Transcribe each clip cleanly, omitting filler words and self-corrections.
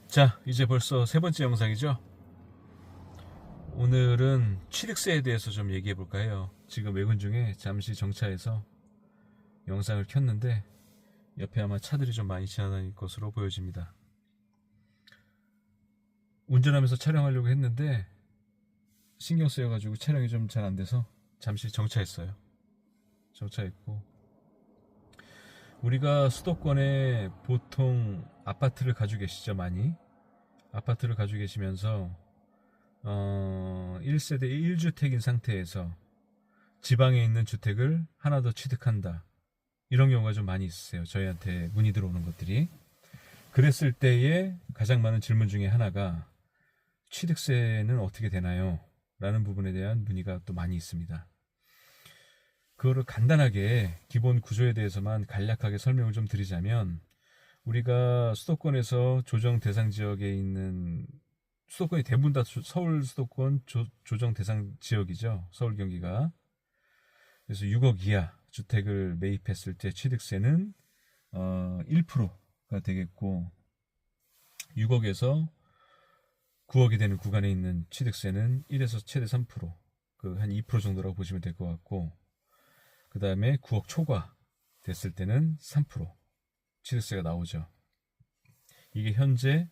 자, 이제 벌써 세 번째 영상이죠. 오늘은 취득세에 대해서 좀 얘기해 볼까 해요. 지금 외근 중에 잠시 정차해서 영상을 켰는데 옆에 아마 차들이 좀 많이 지나다닐 것으로 보여집니다. 운전하면서 촬영하려고 했는데 신경 쓰여가지고 촬영이 좀 잘 안 돼서 잠시 정차했어요. 정차했고, 우리가 수도권에 보통 아파트를 가지고 계시죠. 많이 아파트를 가지고 계시면서 1세대 1주택인 상태에서 지방에 있는 주택을 하나 더 취득한다, 이런 경우가 좀 많이 있으세요. 저희한테 문의 들어오는 것들이. 그랬을 때에 가장 많은 질문 중에 하나가 취득세는 어떻게 되나요? 라는 부분에 대한 문의가 또 많이 있습니다. 그거를 간단하게 기본 구조에 대해서만 간략하게 설명을 좀 드리자면, 우리가 수도권에서 조정 대상 지역에 있는, 수도권이 대부분 다 서울 수도권 조정 대상 지역이죠. 서울 경기가. 그래서 6억 이하 주택을 매입했을 때 취득세는 1%가 되겠고, 6억에서 9억이 되는 구간에 있는 취득세는 1에서 최대 3%, 한 2% 정도라고 보시면 될 것 같고, 그 다음에 9억 초과 됐을 때는 3% 취득세가 나오죠. 이게 현재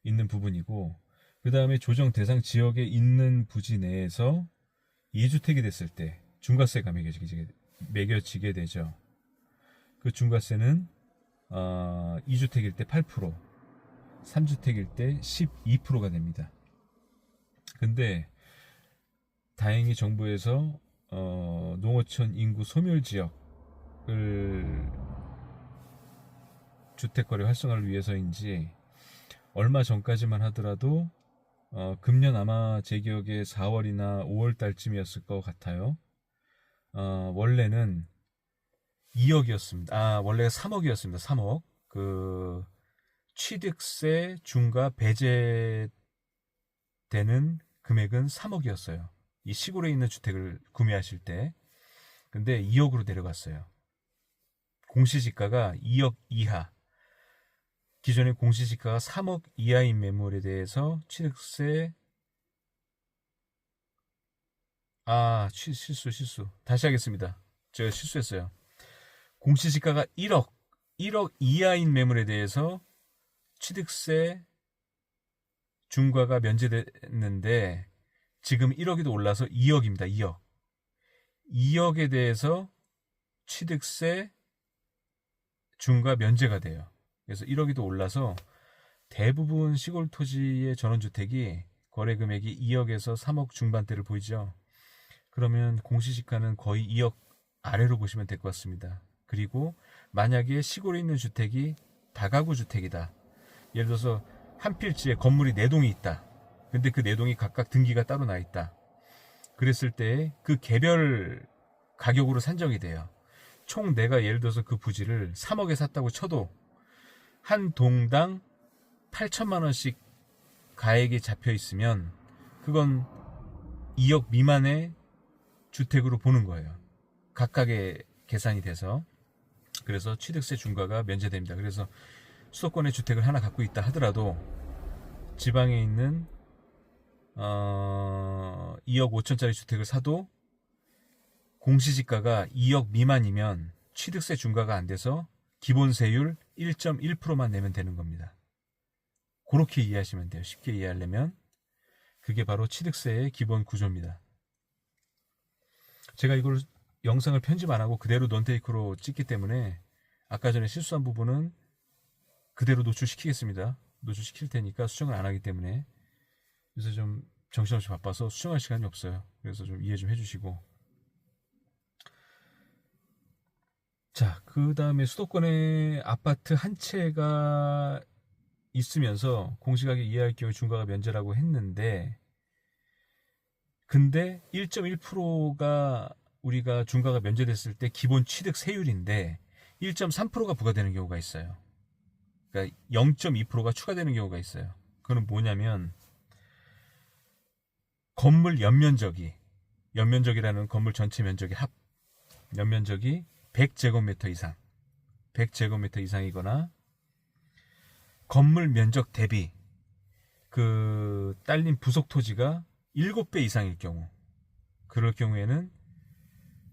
있는 부분이고, 그 다음에 조정 대상 지역에 있는 부지 내에서 2주택이 됐을 때 중과세가 매겨지게 되죠. 그 중과세는 2주택일 때 8%, 3주택일 때 12%가 됩니다. 근데 다행히 정부에서 농어촌 인구 소멸 지역을 주택거래 활성화를 위해서인지 얼마 전까지만 하더라도 금년 아마 제 기억에 4월이나 5월 달쯤이었을 것 같아요. 원래는 2억이었습니다. 원래가 3억이었습니다. 3억. 그 취득세 중과 배제되는 금액은 3억이었어요. 이 시골에 있는 주택을 구매하실 때. 근데 2억으로 내려갔어요. 공시지가가 2억 이하. 기존의 공시지가가 3억 이하인 매물에 대해서 취득세, 실수. 다시 하겠습니다. 제가 실수했어요. 공시지가가 1억 이하인 매물에 대해서 취득세 중과가 면제됐는데, 지금 1억이 더 올라서 2억입니다. 2억에 대해서 취득세 중과 면제가 돼요. 그래서 1억이 더 올라서 대부분 시골 토지의 전원주택이 거래 금액이 2억에서 3억 중반대를 보이죠. 그러면 공시지가는 거의 2억 아래로 보시면 될 것 같습니다. 그리고 만약에 시골에 있는 주택이 다가구 주택이다. 예를 들어서 한 필지에 건물이 4동이 있다. 근데 그 4동이 각각 등기가 따로 나 있다. 그랬을 때 그 개별 가격으로 산정이 돼요. 총 내가 예를 들어서 그 부지를 3억에 샀다고 쳐도 한 동당 8천만 원씩 가액이 잡혀 있으면 그건 2억 미만의 주택으로 보는 거예요. 각각의 계산이 돼서. 그래서 취득세 중과가 면제됩니다. 그래서 수도권에 주택을 하나 갖고 있다 하더라도 지방에 있는 2억 5천짜리 주택을 사도 공시지가가 2억 미만이면 취득세 중과가 안 돼서 기본세율 1.1%만 내면 되는 겁니다. 그렇게 이해하시면 돼요. 쉽게 이해하려면. 그게 바로 취득세의 기본 구조입니다. 제가 이걸 영상을 편집 안 하고 그대로 논테이크로 찍기 때문에 아까 전에 실수한 부분은 그대로 노출시키겠습니다. 노출시킬 테니까 수정을 안 하기 때문에. 그래서 좀 정신없이 바빠서 수정할 시간이 없어요. 그래서 좀 이해 좀 해주시고. 자, 그 다음에 수도권에 아파트 한 채가 있으면서 공시가격 이하의 경우 중과가 면제라고 했는데, 근데 1.1%가 우리가 중과가 면제됐을 때 기본 취득 세율인데 1.3%가 부과되는 경우가 있어요. 그러니까 0.2%가 추가되는 경우가 있어요. 그건 뭐냐면, 건물 연면적이라는 건물 전체 면적의 연면적이 100제곱미터 이상, 100제곱미터 이상이거나 건물 면적 대비 그 딸린 부속 토지가 7배 이상일 경우, 그럴 경우에는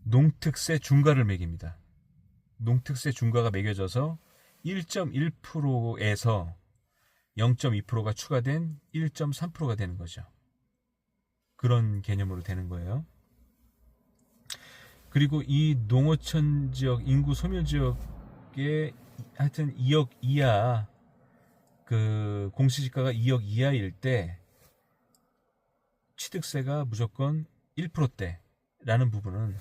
농특세 중과를 매깁니다. 농특세 중과가 매겨져서 1.1%에서 0.2%가 추가된 1.3%가 되는 거죠. 그런 개념으로 되는 거예요. 그리고 이 농어촌 지역, 인구 소멸 지역에 하여튼 2억 이하, 그 공시지가가 2억 이하일 때 취득세가 무조건 1%대라는 부분은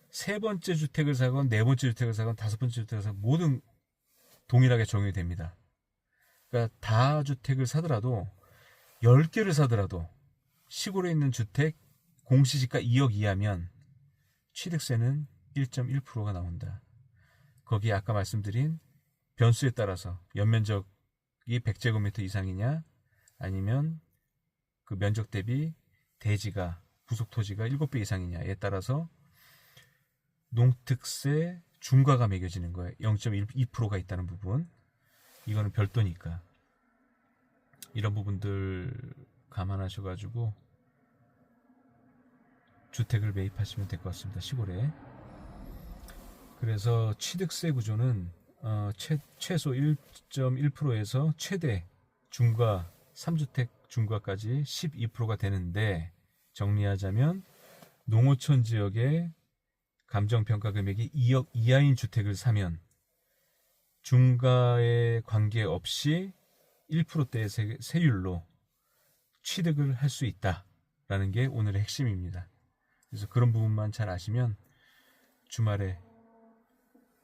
세 번째 주택을 사건, 네 번째 주택을 사건, 다섯 번째 주택을 사건 모든 동일하게 적용이 됩니다. 그러니까 다주택을 사더라도 10개를 사더라도 시골에 있는 주택 공시지가 2억 이하면 취득세는 1.1%가 나온다. 거기에 아까 말씀드린 변수에 따라서 연면적이 100제곱미터 이상이냐, 아니면 그 면적 대비 대지가, 부속 토지가 7배 이상이냐에 따라서 농특세 중과가 매겨지는 거예요. 0.2%가 있다는 부분. 이거는 별도니까. 이런 부분들 감안하셔가지고 주택을 매입하시면 될 것 같습니다. 시골에. 그래서 취득세 구조는 최소 1.1%에서 최대 중과 3주택 중과까지 12%가 되는데, 정리하자면 농어촌 지역의 감정평가 금액이 2억 이하인 주택을 사면 중과에 관계없이 1%대의 세율로 취득을 할 수 있다라는 게 오늘의 핵심입니다. 그래서 그런 부분만 잘 아시면 주말에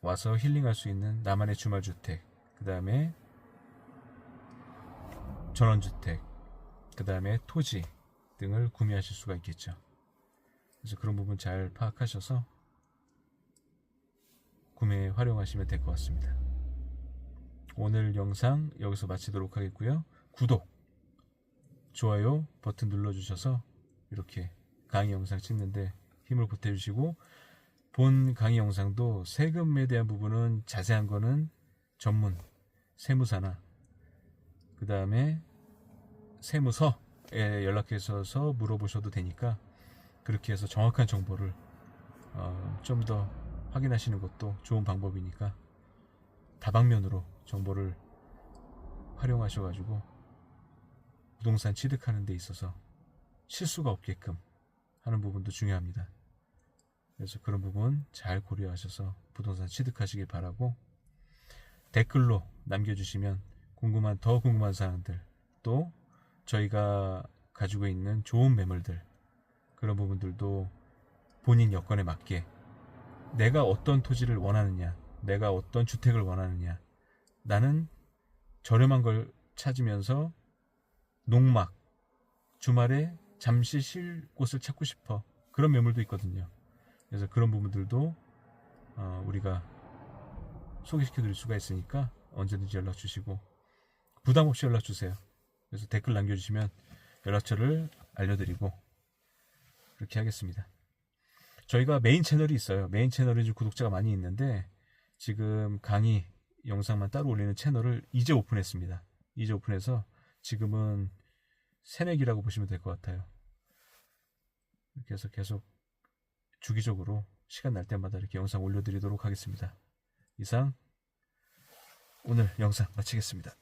와서 힐링할 수 있는 나만의 주말주택, 그 다음에 전원주택, 그 다음에 토지 등을 구매하실 수가 있겠죠. 그래서 그런 부분 잘 파악하셔서 구매에 활용하시면 될 것 같습니다. 오늘 영상 여기서 마치도록 하겠고요. 구독, 좋아요 버튼 눌러주셔서 이렇게 강의 영상 찍는데 힘을 보태주시고, 본 강의 영상도 세금에 대한 부분은 자세한 거는 전문 세무사나 그 다음에 세무서에 연락해서 물어보셔도 되니까, 그렇게 해서 정확한 정보를 좀 더 확인하시는 것도 좋은 방법이니까 다방면으로 정보를 활용하셔가지고 부동산 취득하는 데 있어서 실수가 없게끔 하는 부분도 중요합니다. 그래서 그런 부분 잘 고려하셔서 부동산 취득하시길 바라고, 댓글로 남겨주시면 더 궁금한 사항들, 또 저희가 가지고 있는 좋은 매물들, 그런 부분들도 본인 여건에 맞게 내가 어떤 토지를 원하느냐, 내가 어떤 주택을 원하느냐, 나는 저렴한 걸 찾으면서 농막, 주말에 잠시 쉴 곳을 찾고 싶어, 그런 매물도 있거든요. 그래서 그런 부분들도 우리가 소개시켜 드릴 수가 있으니까 언제든지 연락 주시고 부담 없이 연락 주세요. 그래서 댓글 남겨주시면 연락처를 알려드리고 그렇게 하겠습니다. 저희가 메인 채널이 있어요. 메인 채널에 지금 구독자가 많이 있는데, 지금 강의 영상만 따로 올리는 채널을 이제 오픈했습니다. 이제 오픈해서 지금은 새내기라고 보시면 될 것 같아요. 이렇게 해서 계속 주기적으로 시간 날 때마다 이렇게 영상 올려드리도록 하겠습니다. 이상 오늘 영상 마치겠습니다.